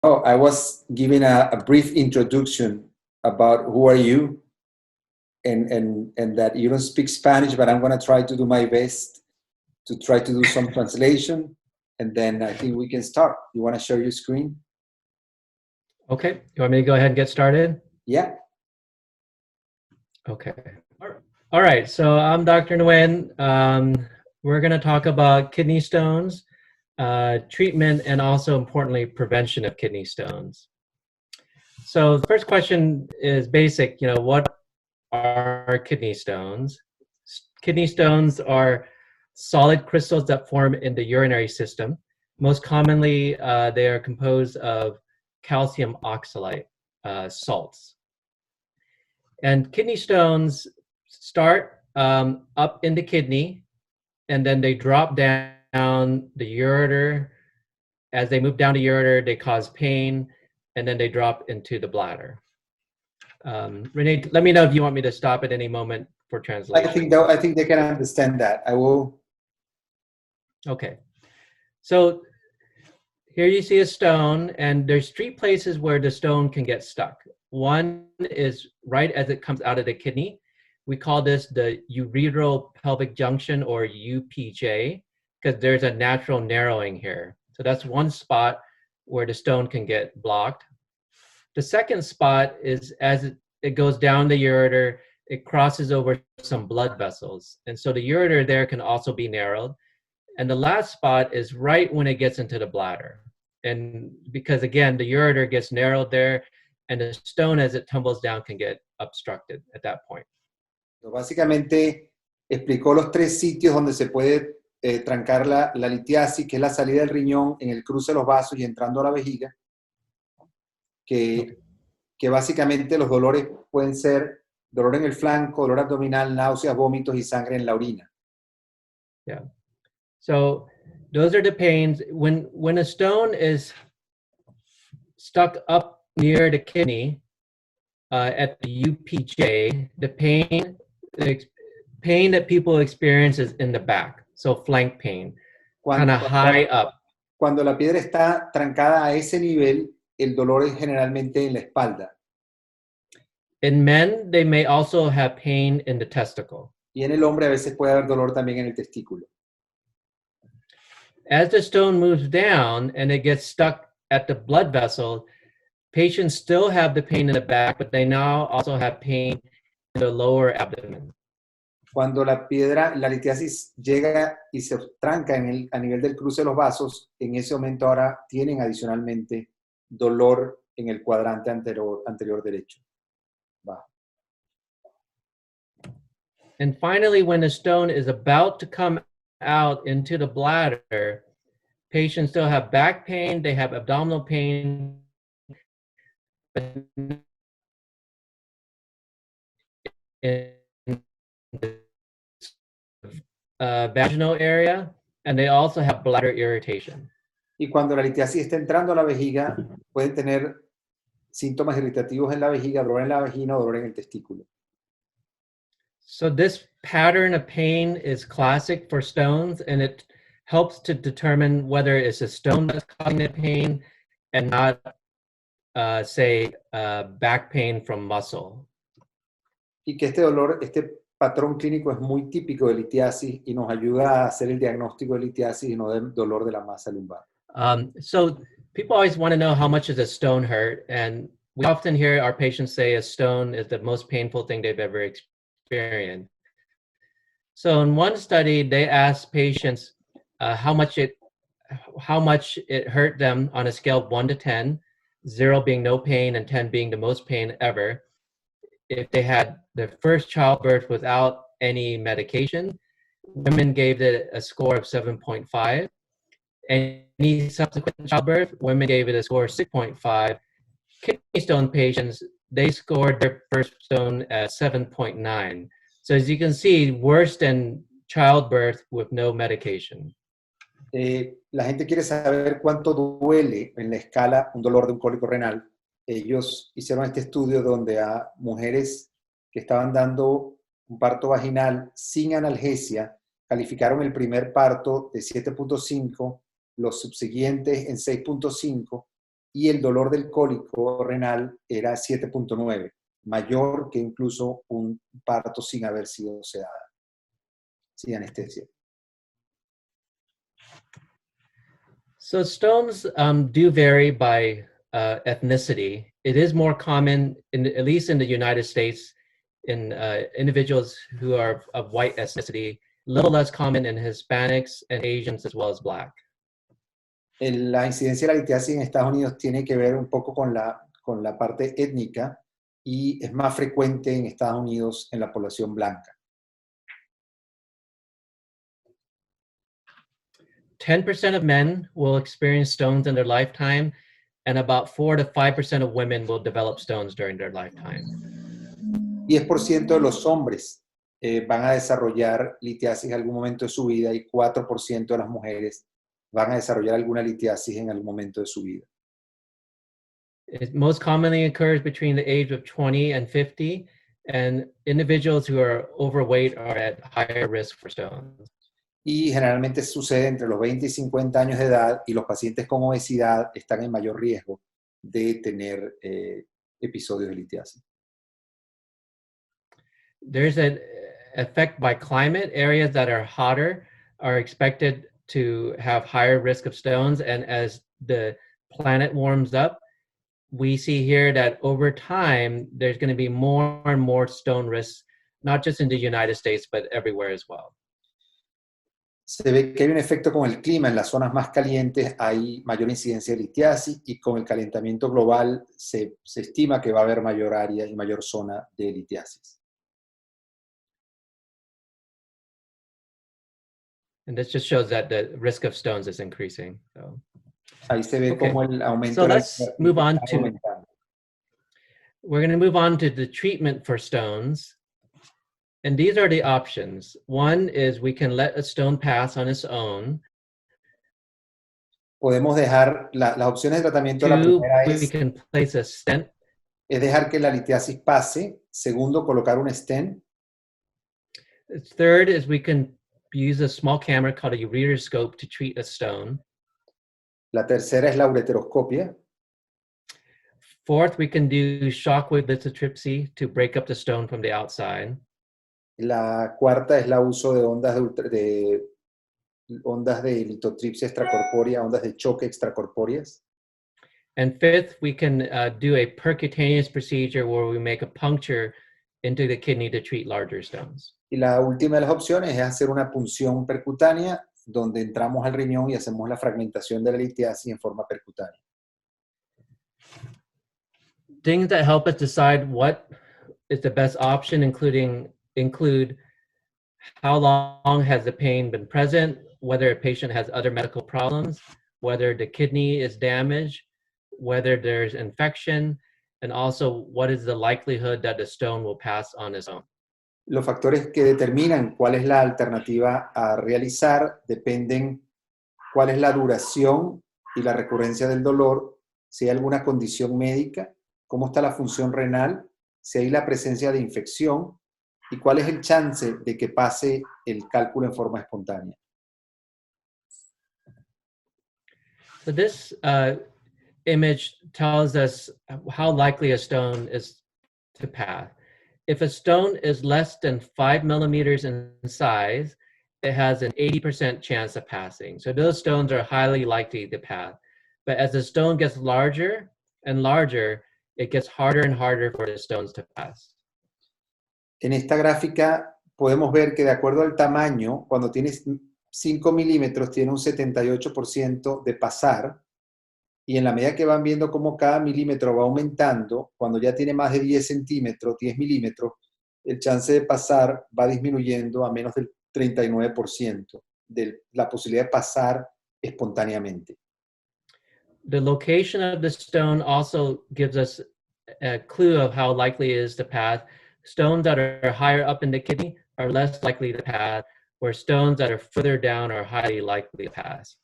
Oh, I was giving a brief introduction about who are you, and that you don't speak Spanish, but I'm going to try to do my best to try to do some translation, and then I think we can start. You want to share your screen? Okay, you want me to go ahead and get started? Yeah. Okay. All right, so I'm Dr. Nguyen. We're going to talk about kidney stones, treatment, and also importantly, prevention of kidney stones. So the first question is basic, what are kidney stones? Kidney stones are solid crystals that form in the urinary system. Most commonly, they are composed of calcium oxalate salts. And kidney stones start up in the kidney, and then they drop down the ureter. As they move down the ureter, they cause pain, and then they drop into the bladder. Renee, let me know if you want me to stop at any moment for translation. I think they can understand that. I will. Okay. So here you see a stone, and there's three places where the stone can get stuck. One is right as it comes out of the kidney. We call this the ureteropelvic junction, or UPJ, because there's a natural narrowing here. So that's one spot where the stone can get blocked. The second spot is as it goes down the ureter, it crosses over some blood vessels. And so the ureter there can also be narrowed. And the last spot is right when it gets into the bladder. And because again, the ureter gets narrowed there, and the stone as it tumbles down can get obstructed at that point. Básicamente explicó los tres sitios donde se puede trancar la litiasis, que es la salida del riñón en el cruce de los vasos y entrando a la vejiga, que básicamente los dolores pueden ser dolor en el flanco, dolor abdominal, náuseas, vómitos y sangre en la orina. Yeah. So those are the pains. When a stone is stuck up near the kidney at the UPJ, the pain that people experience is in the back, so flank pain, kind of high up. Cuando la piedra está trancada a ese nivel, el dolor es generalmente en la espalda. In men, they may also have pain in the testicle. Y en el hombre a veces puede haber dolor también en el testículo. As the stone moves down and it gets stuck at the blood vessel, patients still have the pain in the back, but they now also have pain in the lower abdomen. Cuando la litiasis llega y se tranca a nivel del cruce de los vasos, en ese momento ahora tienen adicionalmente dolor en el cuadrante anterior derecho. Va. And finally, when the stone is about to come out into the bladder, patients still have back pain, they have abdominal pain, in the vaginal area, and they also have bladder irritation. Y cuando la litiasis está entrando a la vejiga, pueden tener síntomas irritativos en la vejiga, dolor en la vagina o dolor en el testículo. So this pattern of pain is classic for stones, and it helps to determine whether it's a stone that's causing the pain and not, back pain from muscle. Y que este patrón clínico es muy típico de litiasis y nos ayuda a hacer el diagnóstico de litiasis y no del dolor de la masa lumbar. So people always want to know how much does a stone hurt, and we often hear our patients say a stone is the most painful thing they've ever experienced. So in one study, they asked patients how much it hurt them on a scale of 1 to 10, 0 being no pain and 10 being the most pain ever, if they had their first childbirth without any medication. Women gave it a score of 7.5. Any subsequent childbirth, women gave it a score of 6.5. Kidney stone patients, they scored their first stone at 7.9. So as you can see, worse than childbirth with no medication. La gente quiere saber cuánto duele en la escala un dolor de un cólico renal. Ellos hicieron este estudio donde a mujeres que estaban dando un parto vaginal sin analgesia calificaron el primer parto de 7.5, los subsiguientes en 6.5 y el dolor del cólico renal era 7.9, mayor que incluso un parto sin haber sido sedada, sin anestesia. So stones do vary by ethnicity. It is more common, at least in the United States, in individuals who are of white ethnicity, a little less common in Hispanics and Asians as well as Black. La incidencia de la litiasis en Estados Unidos tiene que ver un poco con la parte étnica y es más frecuente en Estados Unidos en la población blanca. 10% of men will experience stones in their lifetime, and about 4 to 5% of women will develop stones during their lifetime. 10% de los hombres van a desarrollar litiasis en algún momento de su vida y 4% de las mujeres van a desarrollar alguna litiasis en algún momento de su vida. It most commonly occurs between the age of 20 and 50, and individuals who are overweight are at higher risk for stones. Y generalmente sucede entre los 20 y 50 años de edad y los pacientes con obesidad están en mayor riesgo de tener episodios de litiasis. There's an effect by climate. Areas that are hotter are expected to have higher risk of stones, and as the planet warms up, we see here that over time, there's going to be more and more stone risks, not just in the United States, but everywhere as well. Se ve que hay un efecto con el clima. En las zonas más calientes hay mayor incidencia de litiasis y con el calentamiento global se estima que va a haber mayor área y mayor zona de litiasis. And this just shows that the risk of stones is increasing. So. Ahí se ve Okay. cómo el aumento So de la let's move on está to, aumentando. we're going to move on to the treatment for stones. And these are the options. One is we can let a stone pass on its own. Podemos dejar las opciones de tratamiento. La Two, primera we can place a stent. es dejar que la litiasis pase. Segundo, colocar un stent. Third is we can use a small camera called a ureteroscope to treat a stone. La tercera es la ureteroscopia. Fourth, we can do shockwave lithotripsy to break up the stone from the outside. La cuarta es el uso de ondas de litotripsia extracorpórea, ondas de choque extracorpóreas. And fifth, we can do a percutaneous procedure where we make a puncture into the kidney to treat larger stones. Y la última de las opciones es hacer una punción percutánea, donde entramos al riñón y hacemos la fragmentación de la litiasis en forma percutánea. Things that help us decide what is the best option include how long has the pain been present, whether a patient has other medical problems, whether the kidney is damaged, whether there's infection, and also what is the likelihood that the stone will pass on its own. Los factores que determinan cuál es la alternativa a realizar dependen cuál es la duración y la recurrencia del dolor, si hay alguna condición médica, cómo está la función renal, si hay la presencia de infección y cuál es el chance de que pase el cálculo en forma espontánea. So this image tells us how likely a stone is to pass. If a stone is less than 5 millimeters in size, it has an 80% chance of passing. So those stones are highly likely to pass. But as the stone gets larger and larger, it gets harder and harder for the stones to pass. En esta gráfica podemos ver que de acuerdo al tamaño, cuando tienes 5 milímetros tiene un 78% de pasar, y en la medida que van viendo cómo cada milímetro va aumentando, cuando ya tiene más de 10 centímetros, 10 milímetros, el chance de pasar va disminuyendo a menos del 39% de la posibilidad de pasar espontáneamente. The location of the stone also gives us a clue of how likely it is to pass. Stones that are higher up in the kidney are less likely to pass, where stones that are further down are highly likely to pass.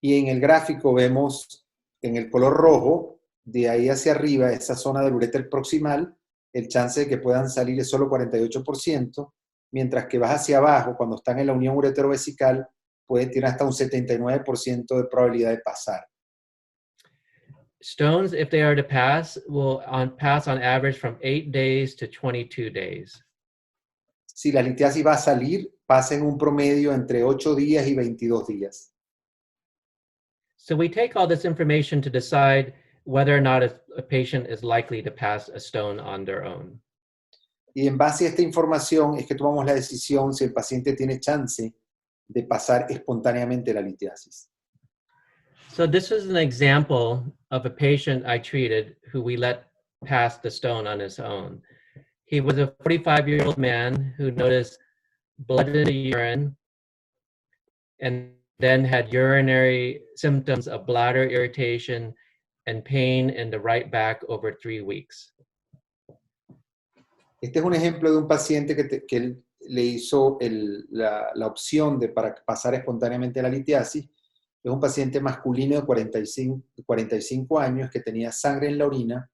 Y en el gráfico vemos en el color rojo, de ahí hacia arriba, esa zona del uréter proximal, el chance de que puedan salir es solo 48%, mientras que vas hacia abajo, cuando están en la unión ureterovesical, puede tener hasta un 79% de probabilidad de pasar. stones, if they are to pass, will pass on average from 8 days to 22 days. Si la litiasis va a salir, pasa en un promedio entre 8 días y 22 días. So we take all this information to decide whether or not a patient is likely to pass a stone on their own. Y en base a esta información es que tomamos la decisión si el paciente tiene chance de pasar espontáneamente la litiasis. So this is an example of a patient I treated who we let pass the stone on his own. He was a 45-year-old man who noticed blood in the urine and then had urinary symptoms of bladder irritation and pain in the right back over 3 weeks. Este es un ejemplo de un paciente que él le hizo la opción de para pasar espontáneamente la litiasis. Es un paciente masculino de 45 años que tenía sangre en la orina,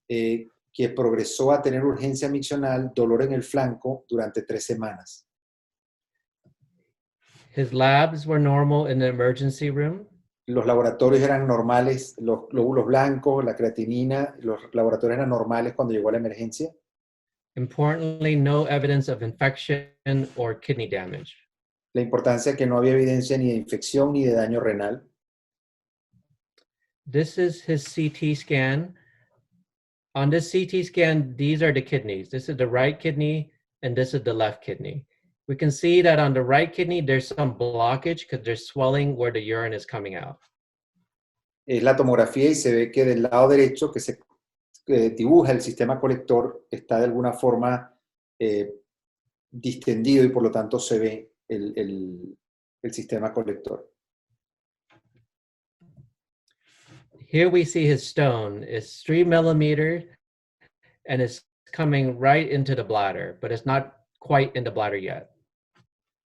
que progresó a tener urgencia miccional, dolor en el flanco durante 3 semanas. His labs were normal in the emergency room. Los laboratorios eran normales, los glóbulos blancos, la creatinina, los laboratorios eran normales cuando llegó a la emergencia. Importantly, no evidence of infection or kidney damage. La importancia que no había evidencia ni de infección ni de daño renal. This is his CT scan. On this CT scan, these are the kidneys. This is the right kidney and this is the left kidney. We can see that on the right kidney, there's some blockage because there's swelling where the urine is coming out. Es la tomografía y se ve que del lado derecho que se dibuja el sistema colector está de alguna forma distendido y por lo tanto se ve el sistema colector. Here we see his stone. It's 3 millimeters and it's coming right into the bladder, but it's not quite in the bladder yet.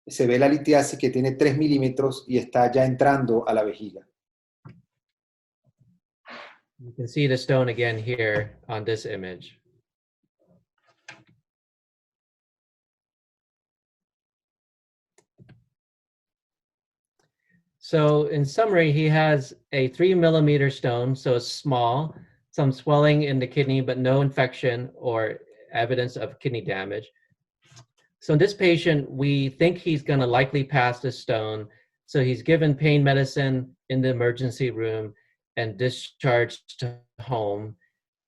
Se ve la litiasis que tiene 3 milímetros y está ya entrando a la vejiga. You can see the stone again here on this image. So in summary, he has a 3 millimeter stone, so it's small, some swelling in the kidney, but no infection or evidence of kidney damage. So in this patient, we think he's going to likely pass this stone. So he's given pain medicine in the emergency room and discharged to home.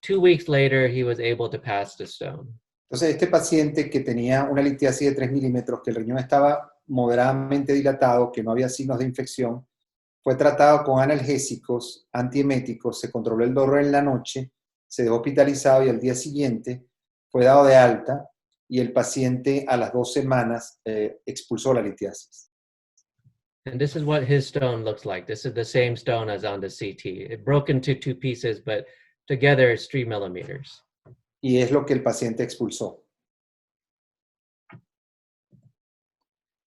2 weeks later, he was able to pass the stone. Entonces, este paciente que tenía una litiasis de 3 milímetros, que el riñón estaba moderadamente dilatado, que no había signos de infección, fue tratado con analgésicos, antieméticos, se controló el dolor en la noche, se dejó hospitalizado y al día siguiente fue dado de alta y el paciente a las 2 semanas expulsó la litiasis. And this is what his stone looks like. This is the same stone as on the CT. It broke into 2 pieces, but together it's 3 millimeters. Y es lo que el paciente expulsó.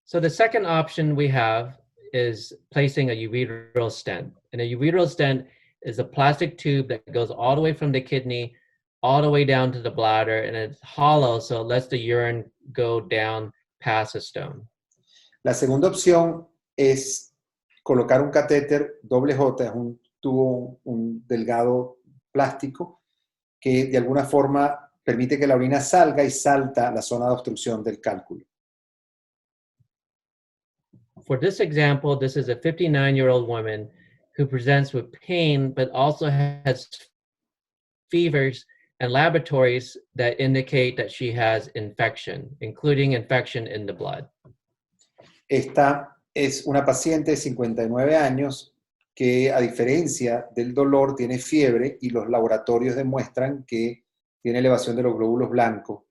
So the second option we have is placing a ureteral stent. And a ureteral stent is a plastic tube that goes all the way from the kidney all the way down to the bladder, and it's hollow, so it lets the urine go down past the stone. La segunda opción es colocar un catéter doble J, es un tubo, un delgado plástico, que de alguna forma permite que la orina salga y salta la zona de obstrucción del cálculo. For this example, this is a 59-year-old woman who presents with pain, but also has fevers and laboratories that indicate that she has infection, including infection in the blood. Esta es una paciente de 59 años que, a diferencia del dolor, tiene fiebre y los laboratorios demuestran que tiene elevación de los glóbulos blancos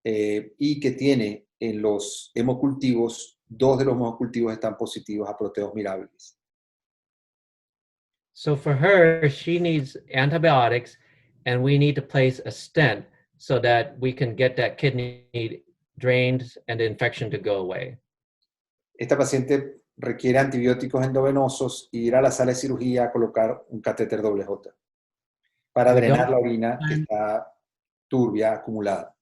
y que tiene en los hemocultivos, 2 de los hemocultivos están positivos a proteos mirables. So for her, she needs antibiotics, and we need to place a stent so that we can get that kidney drained and the infection to go away. Esta paciente requiere antibióticos endovenosos y ir a la sala de cirugía a colocar un catéter doble J para drenar la orina que está turbia, acumulada.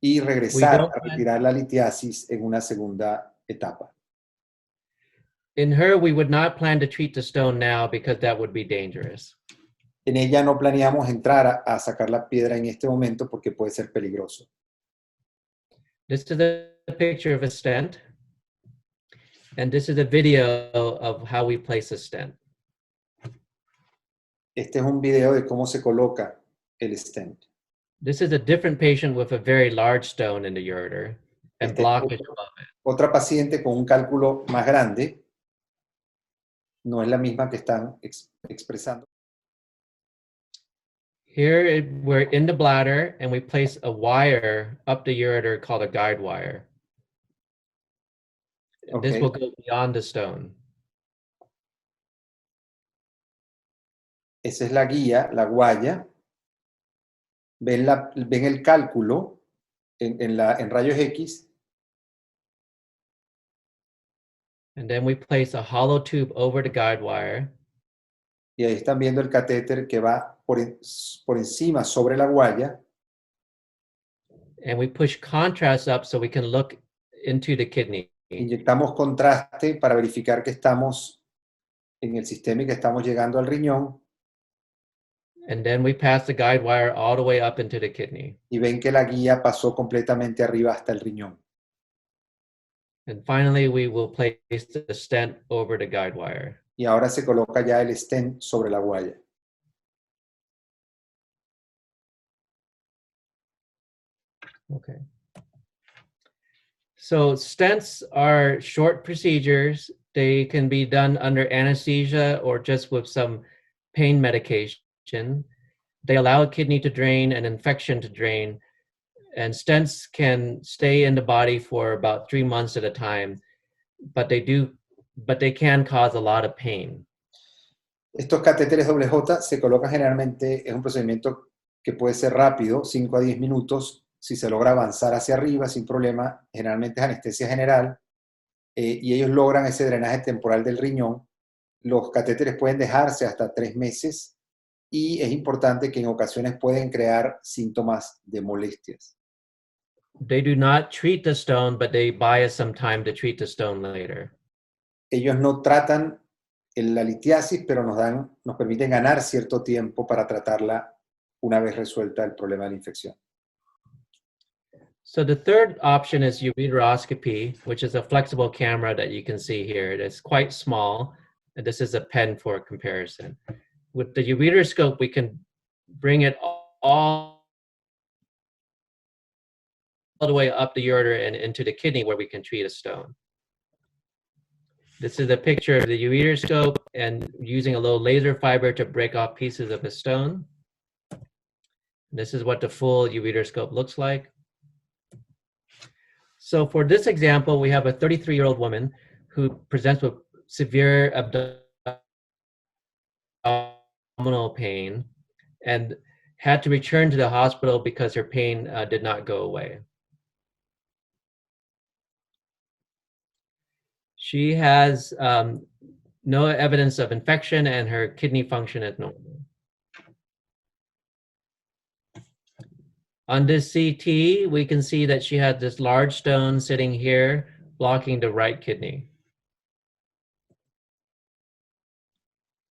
Y regresar a retirar la litiasis en una segunda etapa. In her, we would not plan to treat the stone now because that would be dangerous. En ella no planeamos entrar a sacar la piedra en este momento porque puede ser peligroso. This is a picture of a stent. And this is a video of how we place a stent. Este es un video de cómo se coloca el stent. This is a different patient with a very large stone in the ureter and blockage above it. Otra paciente con un cálculo más grande, no es la misma que están expresando. Here we're in the bladder and we place a wire up the ureter called a guide wire. Okay. This will go beyond the stone. Esa es la guía, la guaya. Ven el cálculo en rayos X. And then we place a hollow tube over the guide wire. Y ahí están viendo el catéter que va por encima, sobre la guaya. And we push contrast up so we can look into the kidney. Inyectamos contraste para verificar que estamos en el sistema y que estamos llegando al riñón. And then we pass the guide wire all the way up into the kidney. Y ven que la guía pasó completamente arriba hasta el riñón. And finally, we will place the stent over the guide wire. Y ahora se coloca ya el stent sobre la guaya. Okay. So stents are short procedures. They can be done under anesthesia or just with some pain medication. They allow a kidney to drain and infection to drain. And stents can stay in the body for about 3 months at a time, but they can cause a lot of pain. Estos catéteres WJ se colocan generalmente, es un procedimiento que puede ser rápido, 5 a 10 minutos, si se logra avanzar hacia arriba sin problema, generalmente es anestesia general, y ellos logran ese drenaje temporal del riñón. Los catéteres pueden dejarse hasta 3 meses, y es importante que en ocasiones pueden crear síntomas de molestias. They do not treat the stone, but they buy us some time to treat the stone later. Ellos no tratan la litiasis, pero nos permiten ganar cierto tiempo para tratarla una vez resuelta el problema de la infección. So the third option is ureteroscopy, which is a flexible camera that you can see here. It is quite small, and this is a pen for comparison. With the ureteroscope, we can bring it all the way up the ureter and into the kidney where we can treat a stone. This is a picture of the ureteroscope and using a little laser fiber to break off pieces of the stone. This is what the full ureteroscope looks like. So for this example, we have a 33-year-old woman who presents with severe abdominal pain and had to return to the hospital because her pain did not go away. She has no evidence of infection and her kidney function is normal. On this CT, we can see that she had this large stone sitting here blocking the right kidney.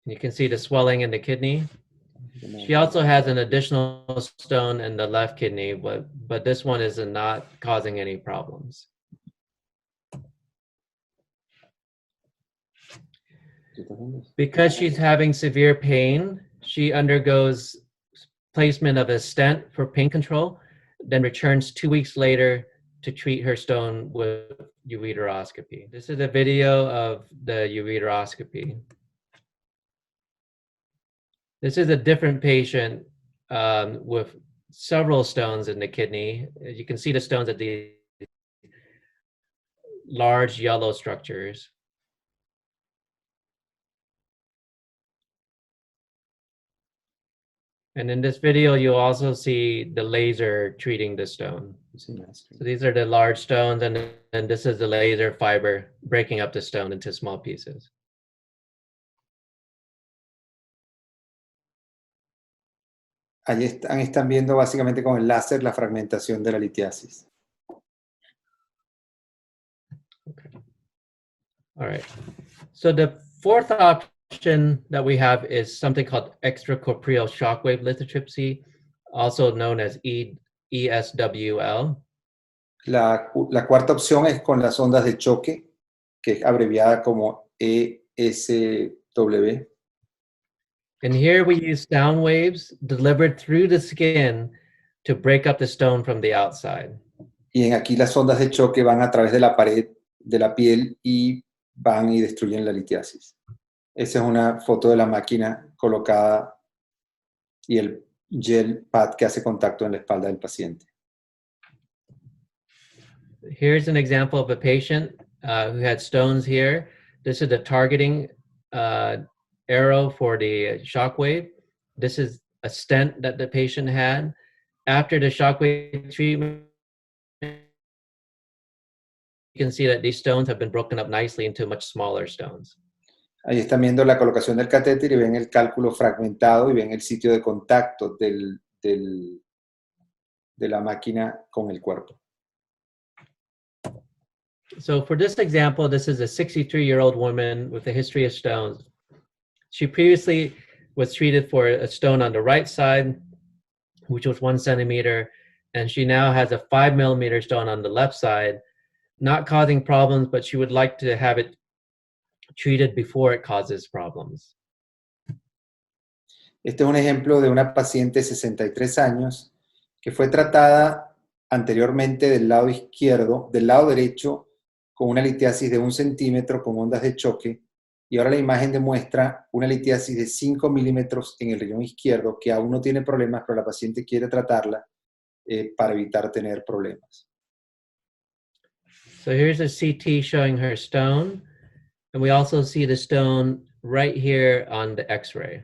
You can see the swelling in the kidney. She also has an additional stone in the left kidney, but this one is not causing any problems. Because she's having severe pain, she undergoes placement of a stent for pain control, then returns 2 weeks later to treat her stone with ureteroscopy. This is a video of the ureteroscopy. This is a different patient with several stones in the kidney. You can see the stones at the large yellow structures. And in this video, you'll also see the laser treating the stone. So these are the large stones, and this is the laser fiber breaking up the stone into small pieces. Ahí están viendo básicamente con el láser la fragmentación de la litiasis. Okay. All right. So the fourth option that we have is something called extracorporeal shockwave lithotripsy, also known as ESWL. La cuarta opción es con las ondas de choque, que es abreviada como ESW. And here we use sound waves delivered through the skin to break up the stone from the outside. Y aquí las ondas de choque van a través de la pared de la piel y van y destruyen la litiasis. Esa es una foto de la máquina colocada y el gel pad que hace contacto en la espalda del paciente. Here's an example of a patient who had stones here. This is the targeting arrow for the shockwave. This is a stent that the patient had. After the shockwave treatment, you can see that these stones have been broken up nicely into much smaller stones. Ahí están viendo la colocación del catéter y ven el cálculo fragmentado y ven el sitio de contacto de la máquina con el cuerpo. So for this example, this is a 63-year-old woman with a history of stones. She previously was treated for a stone on the right side, which was 1 centimeter, and she now has a 5 millimeter stone on the left side, not causing problems, but she would like to have it treated before it causes problems. Este es un ejemplo de una paciente de 63 años que fue tratada anteriormente del lado izquierdo, del lado derecho, con una litiasis de 1 centímetro con ondas de choque, y ahora la imagen demuestra una litiasis de 5 milímetros en el riñón izquierdo, que aún no tiene problemas, pero la paciente quiere tratarla para evitar tener problemas. So here's a CT showing her stone, and we also see the stone right here on the X-ray.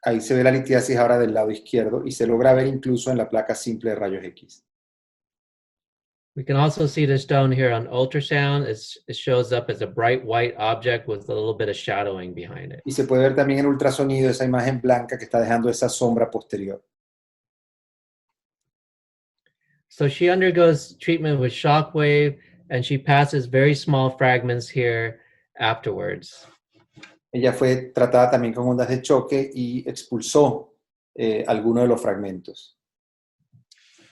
Ahí se ve la litiasis ahora del lado izquierdo y se logra ver incluso en la placa simple de rayos X. We can also see the stone here on ultrasound. It shows up as a bright white object with a little bit of shadowing behind it. Y se puede ver también en ultrasonido esa imagen blanca que está dejando esa sombra posterior. So she undergoes treatment with shockwave, and she passes very small fragments here afterwards. Ella fue tratada también con ondas de choque y expulsó algunos de los fragmentos.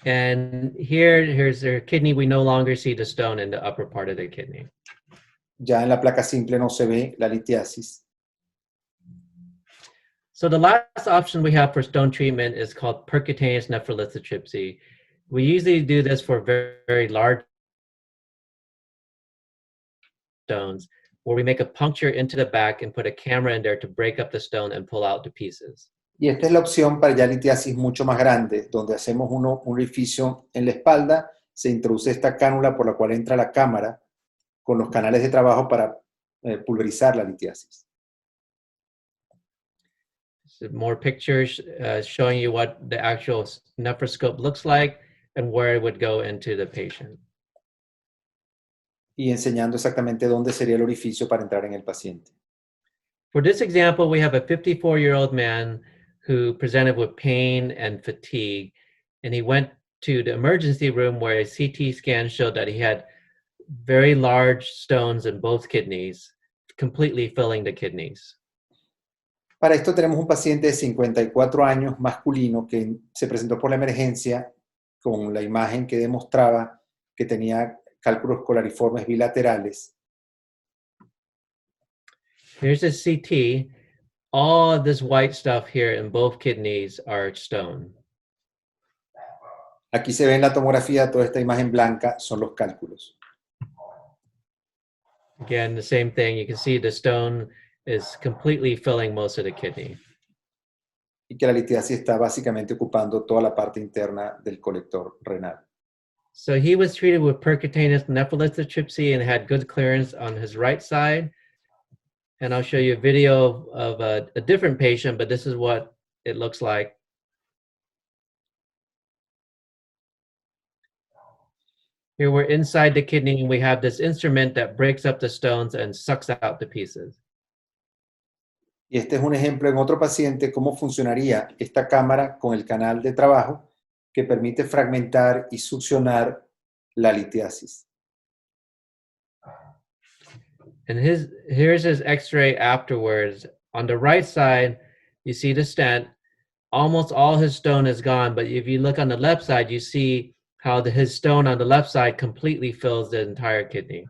And here's her kidney. We no longer see the stone in the upper part of the kidney. Ya en la placa simple no se ve la litiasis. So the last option we have for stone treatment is called percutaneous nephrolithotripsy. We usually do this for very, very large stones, where we make a puncture into the back and put a camera in there to break up the stone and pull out the pieces. Y esta es la opción para ya litiasis mucho más grandes, donde hacemos un orificio en la espalda, se introduce esta cánula por la cual entra la cámara con los canales de trabajo para pulverizar la litiasis. So more pictures showing you what the actual nephroscope looks like and where it would go into the patient. Y enseñando exactamente dónde sería el orificio para entrar en el paciente. For this example, we have a 54-year-old man who presented with pain and fatigue, and he went to the emergency room where a CT scan showed that he had very large stones in both kidneys, completely filling the kidneys. Para esto tenemos un paciente de 54 años, masculino, que se presentó por la emergencia con la imagen que demostraba que tenía cálculos colariformes bilaterales. Here's a CT. All of this white stuff here in both kidneys are stone. Aquí se ve en la tomografía toda esta imagen blanca, son los cálculos. Again, the same thing. You can see the stone is completely filling most of the kidney. Y que la litiasis está básicamente ocupando toda la parte interna del colector renal. So he was treated with percutaneous nephrolithotripsy and had good clearance on his right side. And I'll show you a video of a different patient, but this is what it looks like. Here we're inside the kidney and we have this instrument that breaks up the stones and sucks out the pieces. Y este es un ejemplo en otro paciente cómo funcionaría esta cámara con el canal de trabajo que permite fragmentar y succionar la litiasis. And here's his x-ray afterwards. On the right side, you see the stent. Almost all his stone is gone, but if you look on the left side, you see how his stone on the left side completely fills the entire kidney.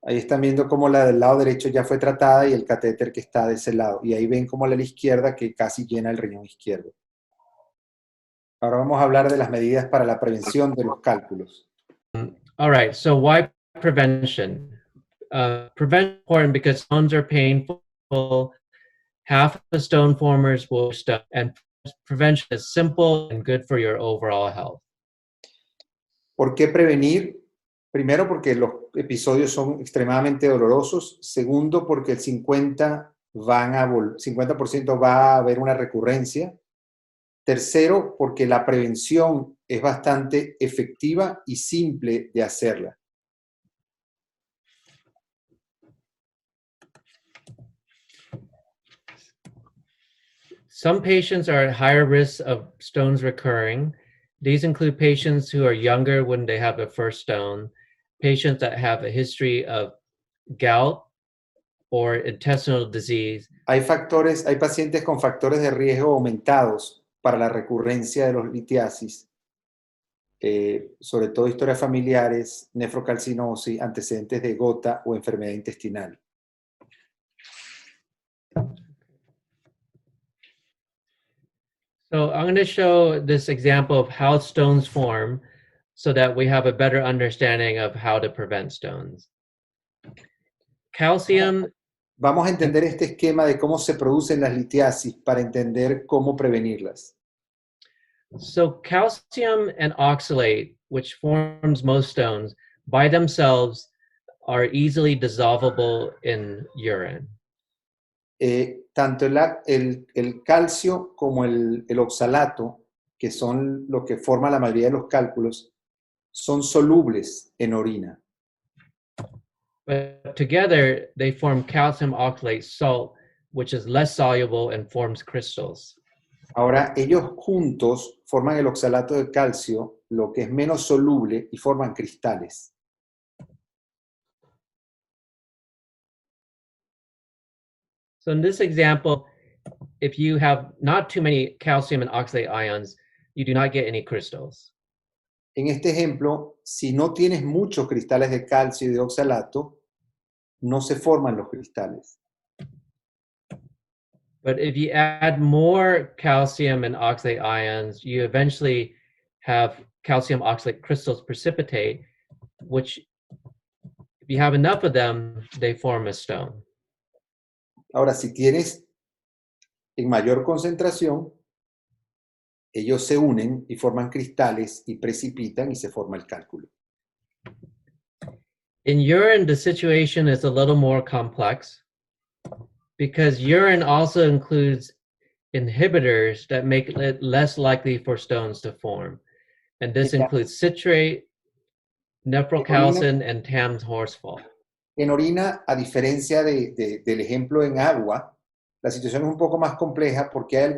Ahí están viendo cómo la del lado derecho ya fue tratada y el catéter que está de ese lado. Y ahí ven cómo la de la izquierda que casi llena el riñón izquierdo. Ahora vamos a hablar de las medidas para la prevención de los cálculos. All right, so why prevention? Prevention is important because stones are painful. Half of the stone formers will stone, and prevention is simple and good for your overall health. ¿Por qué prevenir? Primero, porque los episodios son extremadamente dolorosos. Segundo, porque el 50% va a haber una recurrencia. Tercero, porque la prevención es bastante efectiva y simple de hacerla. Some patients are at higher risk of stones recurring. These include patients who are younger when they have their first stone, patients that have a history of gout or intestinal disease. Hay pacientes con factores de riesgo aumentados para la recurrencia de los litiasis, sobre todo historias familiares, nefrocalcinosis, antecedentes de gota o enfermedad intestinal. So I'm going to show this example of how stones form so that we have a better understanding of how to prevent stones. Calcium. Vamos a entender este esquema de cómo se producen las litiasis para entender cómo prevenirlas. So calcium and oxalate, which forms most stones, by themselves are easily dissolvable in urine. Tanto el calcio como el oxalato, que son lo que forma la mayoría de los cálculos, son solubles en orina. But together, they form calcium oxalate salt, which is less soluble and forms crystals. Ahora, ellos juntos forman el oxalato de calcio, lo que es menos soluble, y forman cristales. So in this example, if you have not too many calcium and oxalate ions, you do not get any crystals. En este ejemplo, si no tienes muchos cristales de calcio y de oxalato, no se forman los cristales. But if you add more calcium and oxalate ions, you eventually have calcium oxalate crystals precipitate, which, if you have enough of them, they form a stone. Ahora, si tienes en mayor concentración, ellos se unen y forman cristales y precipitan y se forma el cálculo. In urine, the situation is a little more complex because urine also includes inhibitors that make it less likely for stones to form. And this includes citrate, neprocalcin, and TAM's horsefall. En orina, a diferencia del ejemplo en agua, la situación es un poco más compleja porque hay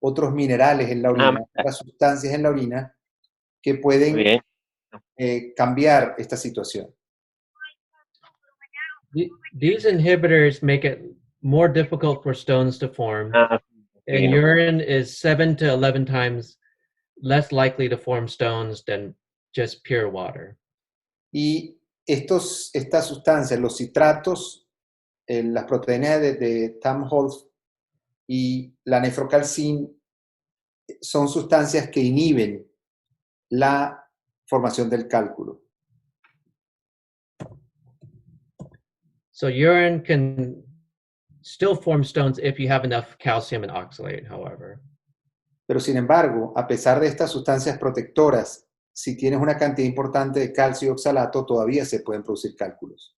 otros minerales en la orina, otras sustancias en la orina que pueden cambiar esta situación. These inhibitors make it more difficult for stones to form, and urine is 7 to 11 times less likely to form stones than just pure water. Y estas sustancias, los citratos, las proteínas de TAM-Holz y la nefrocalcin, son sustancias que inhiben la formación del cálculo. So urine can still form stones if you have enough calcium and oxalate, however. Pero sin embargo, a pesar de estas sustancias protectoras, si tienes una cantidad importante de calcio y oxalato, todavía se pueden producir cálculos.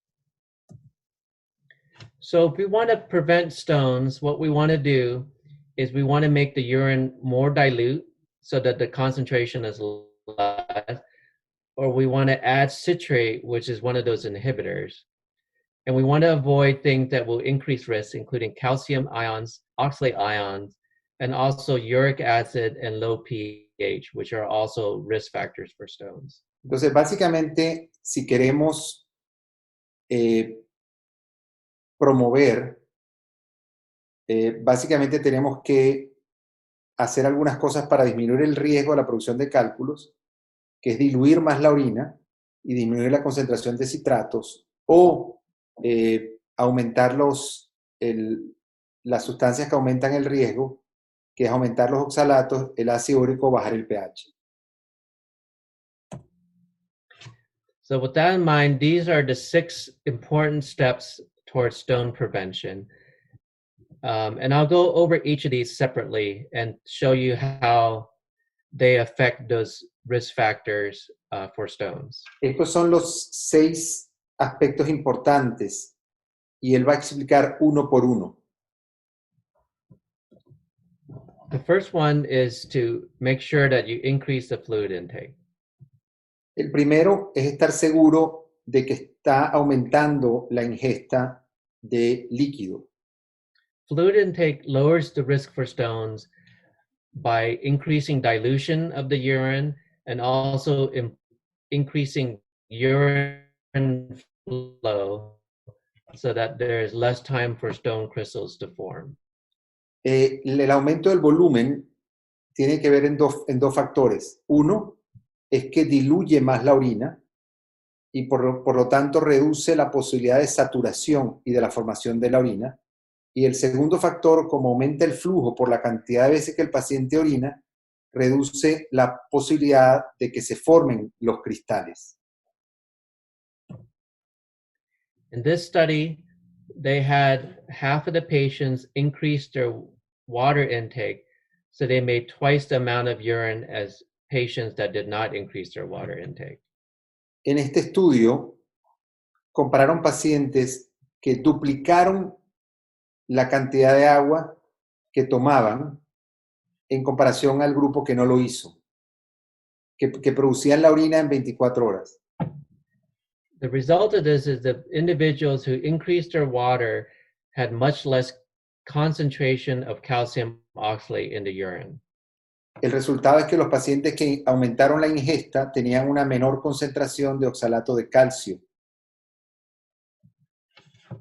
So if we want to prevent stones, what we want to do is we want to make the urine more dilute so that the concentration is less, or we want to add citrate, which is one of those inhibitors. And we want to avoid things that will increase risk, including calcium ions, oxalate ions, and also uric acid and low pH, which are also risk factors for stones. Entonces, básicamente, si queremos promover, básicamente tenemos que hacer algunas cosas para disminuir el riesgo de la producción de cálculos, que es diluir más la orina y disminuir la concentración de citratos o aumentar las sustancias que aumentan el riesgo, que es aumentar los oxalatos, el ácido úrico, bajar el pH. So with that in mind, these are the 6 important steps towards stone prevention. And I'll go over each of these separately and show you how they affect those risk factors for stones. Estos son los 6 aspectos importantes y él va a explicar uno por uno. The first one is to make sure that you increase the fluid intake. El primero es estar seguro de que está aumentando la ingesta de líquido. Fluid intake lowers the risk for stones by increasing dilution of the urine and also increasing urine flow so that there is less time for stone crystals to form. El aumento del volumen tiene que ver en dos factores. Uno es que diluye más la orina y por lo tanto reduce la posibilidad de saturación y de la formación de la orina. Y el segundo factor, como aumenta el flujo por la cantidad de veces que el paciente orina, reduce la posibilidad de que se formen los cristales. In this study, they had half of the patients increase their water intake, so they made twice the amount of urine as patients that did not increase their water intake. En este estudio, compararon pacientes que duplicaron la cantidad de agua que tomaban en comparación al grupo que no lo hizo, que producían la orina en 24 horas. The result of this is that individuals who increased their water had much less concentration of calcium oxalate in the urine. El resultado es que los pacientes que aumentaron la ingesta tenían una menor concentración de oxalato de calcio.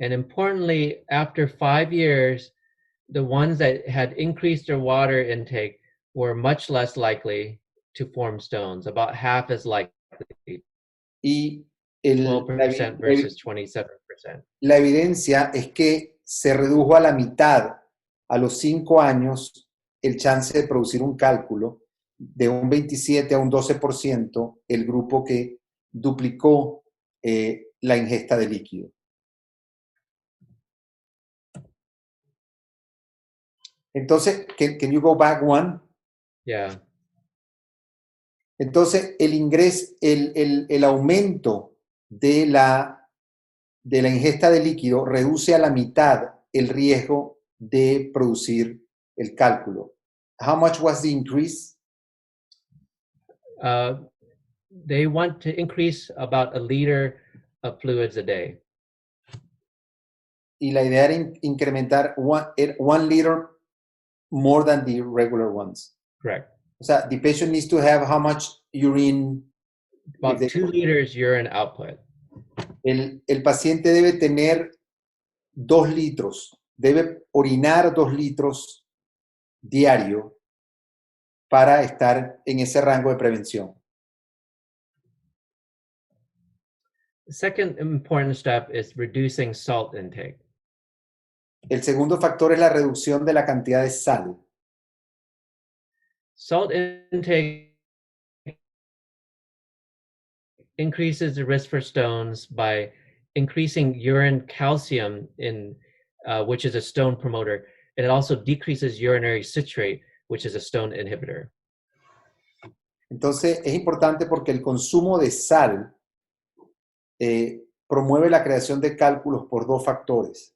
And importantly, after 5 years, the ones that had increased their water intake were much less likely to form stones, about half as likely, Y 12% versus 27%. La evidencia es que se redujo a la mitad a los 5 años el chance de producir un cálculo de un 27 a un 12% el grupo que duplicó la ingesta de líquido. Entonces, can you go back one? Yeah. Entonces, el aumento de la ingesta de líquido reduce a la mitad el riesgo de producir el cálculo. How much was the increase? They want to increase about 1 liter of fluids a day. Y la idea era incrementar 1 liter more than the regular ones. Correct. O sea, the patient needs to have how much urine? About 2 liters urine output. El paciente debe tener 2 litros, debe orinar 2 litros diario para estar en ese rango de prevención. The second important step is reducing salt intake. El segundo factor es la reducción de la cantidad de sal. Salt intake increases the risk for stones by increasing urine calcium which is a stone promoter, and it also decreases urinary citrate, which is a stone inhibitor. Entonces es importante porque el consumo de sal promueve la creación de cálculos por 2 factores.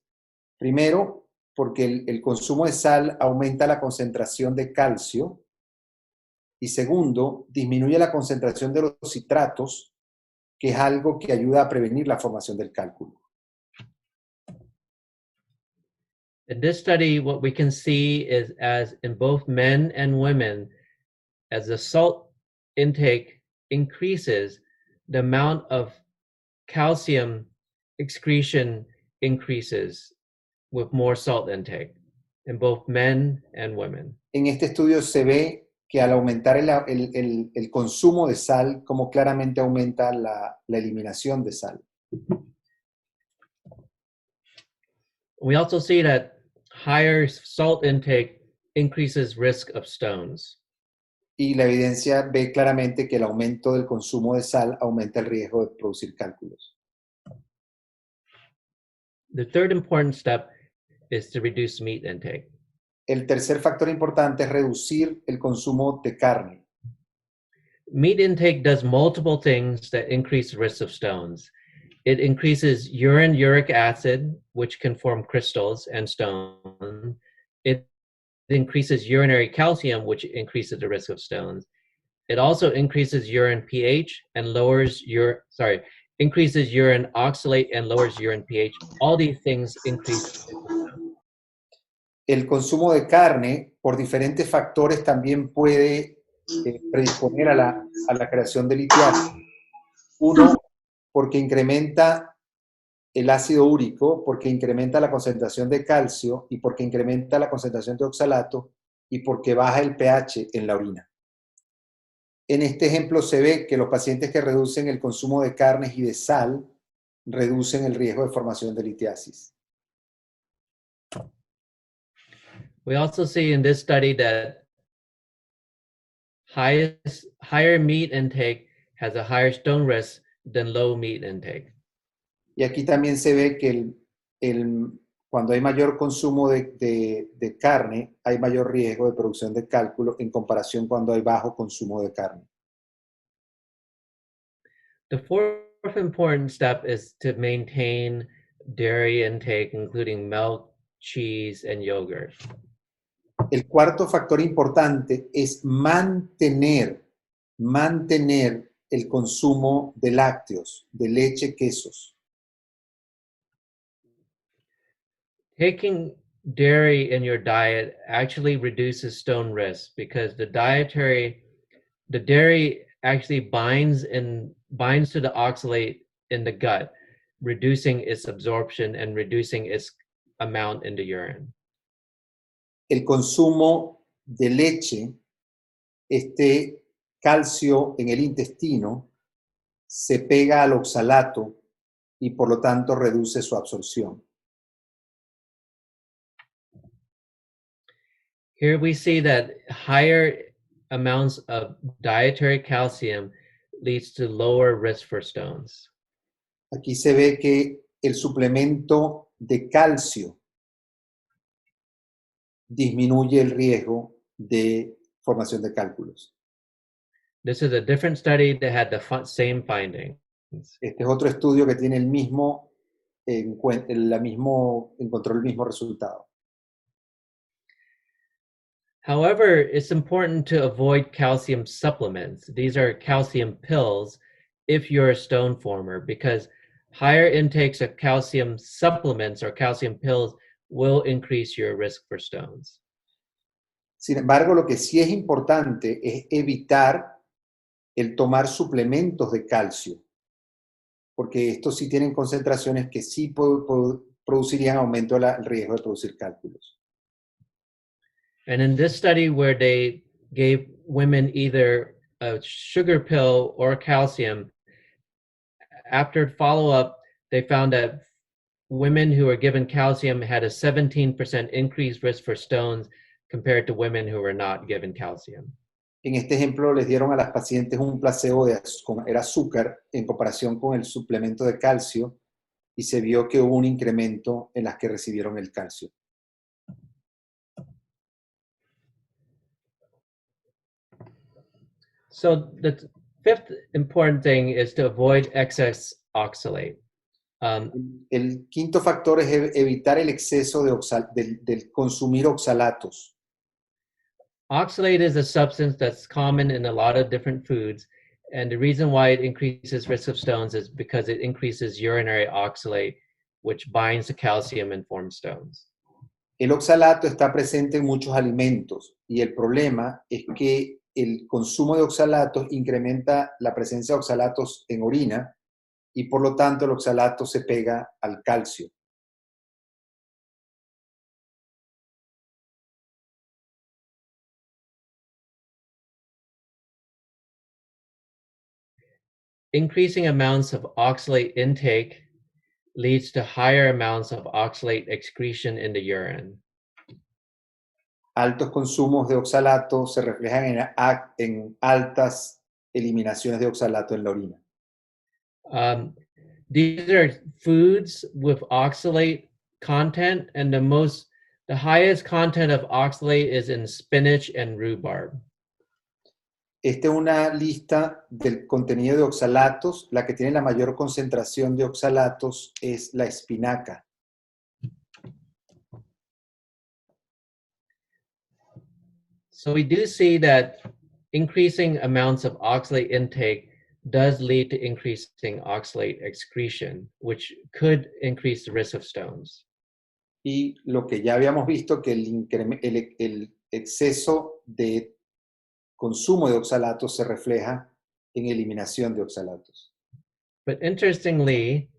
Primero, porque el consumo de sal aumenta la concentración de calcio. Y segundo, disminuye la concentración de los citratos, que es algo que ayuda a prevenir la formación del cálculo. In this study, what we can see is, as in both men and women, as the salt intake increases, the amount of calcium excretion increases with more salt intake in both men and women. En este estudio se ve que al aumentar el consumo de sal, como claramente aumenta la eliminación de sal. We also see that higher salt intake increases risk of stones. Y la evidencia ve claramente que el aumento del consumo de sal aumenta el riesgo de producir cálculos. The third important step is to reduce meat intake. El tercer factor importante es reducir el consumo de carne. Meat intake does multiple things that increase the risk of stones. It increases urine uric acid, which can form crystals and stones. It increases urinary calcium, which increases the risk of stones. It also increases urine pH and increases urine oxalate and lowers urine pH. All these things increase. El consumo de carne, por diferentes factores, también puede predisponer a la creación de litiasis. Uno, porque incrementa el ácido úrico, porque incrementa la concentración de calcio y porque incrementa la concentración de oxalato y porque baja el pH en la orina. En este ejemplo se ve que los pacientes que reducen el consumo de carnes y de sal reducen el riesgo de formación de litiasis. We also see in this study that higher meat intake has a higher stone risk than low meat intake. Y aquí también se ve que cuando hay mayor consumo de carne, hay mayor riesgo de producción de cálculo en comparación cuando hay bajo consumo de carne. The fourth important step is to maintain dairy intake, including milk, cheese, and yogurt. El cuarto factor importante es mantener el consumo de lácteos, de leche, quesos. Taking dairy in your diet actually reduces stone risk because the dairy actually binds to the oxalate in the gut, reducing its absorption and reducing its amount in the urine. El consumo de leche, este calcio en el intestino, se pega al oxalato y por lo tanto reduce su absorción. Here we see that higher amounts of dietary calcium leads to lower risk for stones. Aquí se ve que el suplemento de calcio disminuye el riesgo de formación de cálculos. This is a different study that had the same findings. Este es otro estudio que tiene encontró el mismo resultado. However, it's important to avoid calcium supplements. These are calcium pills if you're a stone former, because higher intakes of calcium supplements or calcium pills will increase your risk for stones. Sin embargo, lo que sí es importante es evitar el tomar suplementos de calcio, porque estos sí tienen concentraciones que sí producirían aumento del riesgo de producir cálculos. And in this study where they gave women either a sugar pill or calcium, after follow-up, they found that women who were given calcium had a 17% increased risk for stones compared to women who were not given calcium. En este ejemplo les dieron a las pacientes un placebo era azúcar en comparación con el suplemento de calcio y se vio que hubo un incremento en las que recibieron el calcio. So the fifth important thing is to avoid excess oxalate. El quinto factor es evitar el exceso del consumir oxalatos. Oxalate is a substance that's common in a lot of different foods, and the reason why it increases risk of stones is because it increases urinary oxalate, which binds to calcium and forms stones. El oxalato está presente en muchos alimentos y el problema es que el consumo de oxalatos incrementa la presencia de oxalatos en orina y por lo tanto el oxalato se pega al calcio. Increasing amounts of oxalate intake leads to higher amounts of oxalate excretion in the urine. Altos consumos de oxalato se reflejan en altas eliminaciones de oxalato en la orina. These are foods with oxalate content, and the highest content of oxalate is in spinach and rhubarb. Esta es una lista del contenido de oxalatos. La que tiene la mayor concentración de oxalatos es la espinaca. So we do see that increasing amounts of oxalate intake does lead to increasing oxalate excretion, which could increase the risk of stones. Y lo que ya habíamos visto, que el exceso de consumo de oxalatos se refleja en eliminación de oxalatos. But interestingly,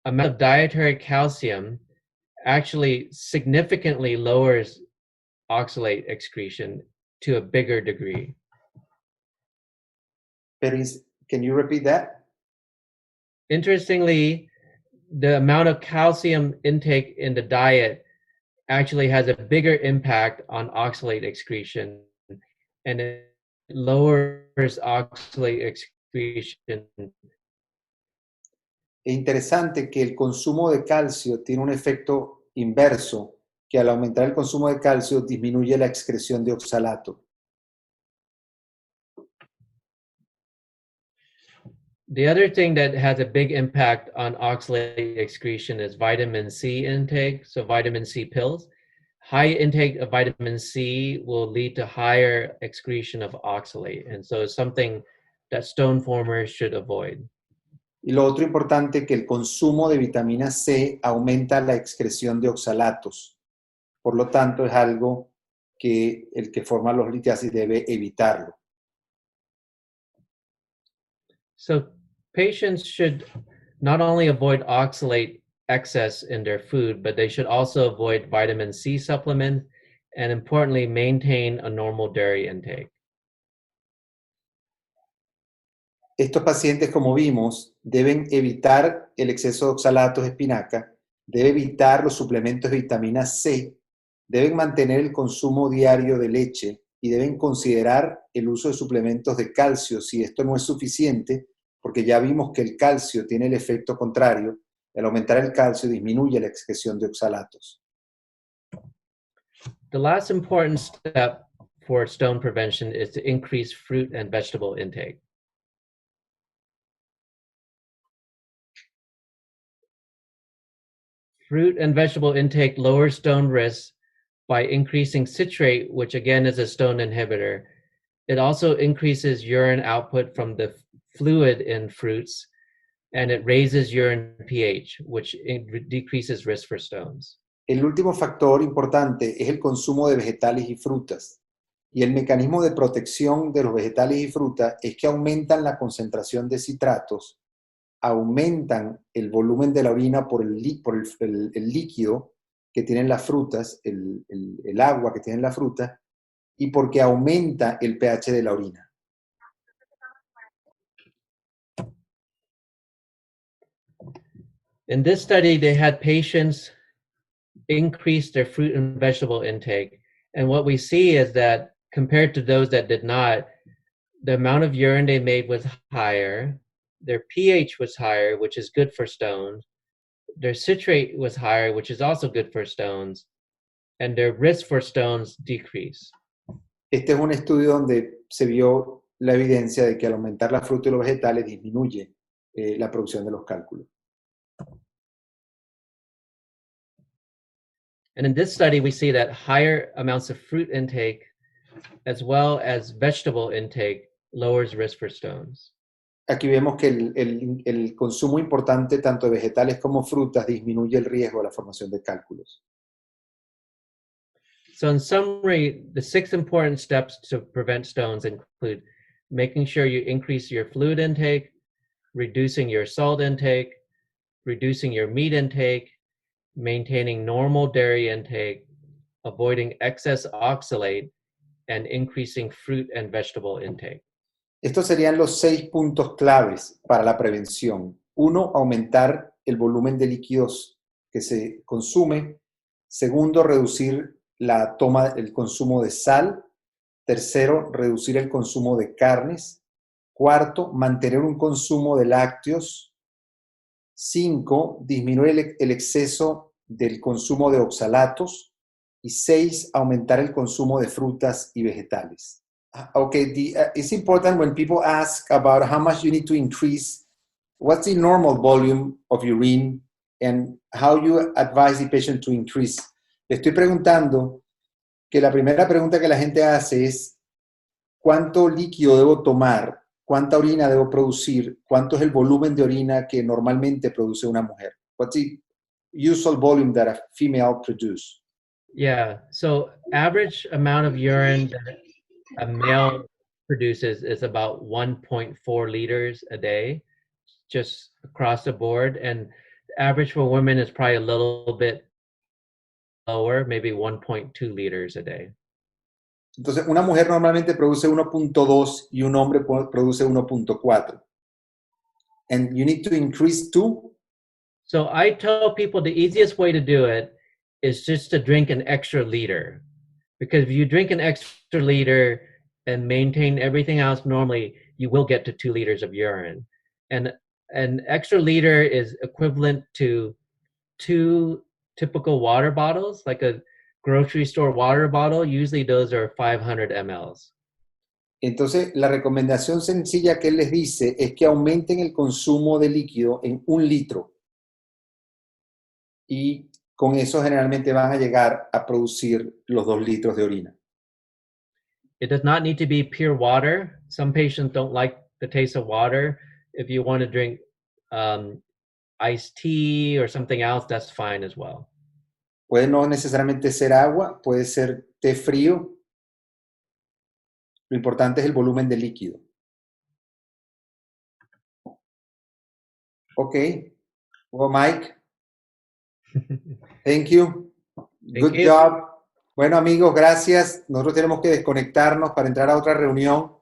amount of dietary calcium actually significantly lowers oxalate excretion to a bigger degree. Can you repeat that? Interestingly, the amount of calcium intake in the diet actually has a bigger impact on oxalate excretion, and it lowers oxalate excretion. Es interesante que el consumo de calcio tiene un efecto inverso, que al aumentar el consumo de calcio disminuye la excreción de oxalato. The other thing that has a big impact on oxalate excretion is vitamin C intake, so vitamin C pills. High intake of vitamin C will lead to higher excretion of oxalate, and so it's something that stone formers should avoid. Y lo otro importante es que el consumo de vitamina C aumenta la excreción de oxalatos. Por lo tanto, es algo que el que forma los litiasis debe evitarlo. So patients should not only avoid oxalate excess in their food, but they should also avoid vitamin C supplements and, importantly, maintain a normal dairy intake. Estos pacientes, como vimos, deben evitar el exceso de oxalatos de espinaca, deben evitar los suplementos de vitamina C, deben mantener el consumo diario de leche y deben considerar el uso de suplementos de calcio si esto no es suficiente, porque ya vimos que el calcio tiene el efecto contrario. Al aumentar el calcio disminuye la excreción de oxalatos. The last important step for stone prevention is to increase fruit and vegetable intake. Fruit and vegetable intake lowers stone risk by increasing citrate, which again is a stone inhibitor. It also increases urine output from the fluid in fruits, and it raises urine pH, which decreases risk for stones. El último factor importante es el consumo de vegetales y frutas. Y el mecanismo de protección de los vegetales y frutas es que aumentan la concentración de citratos, aumentan el volumen de la orina por el líquido que tienen las frutas, el agua que tienen las frutas, y porque aumenta el pH de la orina. In this study, they had patients increase their fruit and vegetable intake. And what we see is that compared to those that did not, the amount of urine they made was higher, their pH was higher, which is good for stones, their citrate was higher, which is also good for stones, and their risk for stones decreased. Este es un estudio donde se vio la evidencia de que al aumentar la fruta y los vegetales disminuye la producción de los cálculos. And in this study, we see that higher amounts of fruit intake as well as vegetable intake lowers risk for stones. Aquí vemos que el consumo importante tanto de vegetales como frutas disminuye el riesgo de la formación de cálculos. So in summary, the 6 important steps to prevent stones include making sure you increase your fluid intake, reducing your salt intake, reducing your meat intake, maintaining normal dairy intake, avoiding excess oxalate, and increasing fruit and vegetable intake. Estos serían los 6 puntos claves para la prevención. 1, aumentar el volumen de líquidos que se consume. 2, reducir el consumo de sal. 3, reducir el consumo de carnes. 4, mantener un consumo de lácteos. 5, disminuir el exceso del consumo de oxalatos. Y 6, aumentar el consumo de frutas y vegetales. Okay, it's important when people ask about how much you need to increase, what's the normal volume of urine and how you advise the patient to increase. Le estoy preguntando que la primera pregunta que la gente hace es ¿cuánto líquido debo tomar? ¿Cuánta orina debo producir? ¿Cuánto es el volumen de orina que normalmente produce una mujer? What's the usual volume that a female produces? Yeah, so average amount of urine that a male produces is about 1.4 liters a day, just across the board. And the average for women is probably a little bit lower, maybe 1.2 liters a day. Entonces, una mujer normalmente produce 1.2 y un hombre produce 1.4. And you need to increase to? So I tell people the easiest way to do it is just to drink an extra liter. Because if you drink an extra liter and maintain everything else normally, you will get to 2 liters of urine. And an extra liter is equivalent to 2 typical water bottles, like a grocery store water bottle. Usually those are 500 mLs. Entonces, la recomendación sencilla que él les dice es que aumenten el consumo de líquido en 1 litro. Y con eso generalmente van a llegar a producir los 2 litros de orina. It does not need to be pure water. Some patients don't like the taste of water. If you want to drink iced tea or something else, that's fine as well. Puede no necesariamente ser agua, puede ser té frío. Lo importante es el volumen de líquido. Ok. Well, Mike, thank you. Good job. Bueno, amigos, gracias. Nosotros tenemos que desconectarnos para entrar a otra reunión.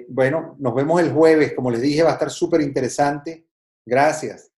Bueno, nos vemos el jueves. Como les dije, va a estar súper interesante. Gracias.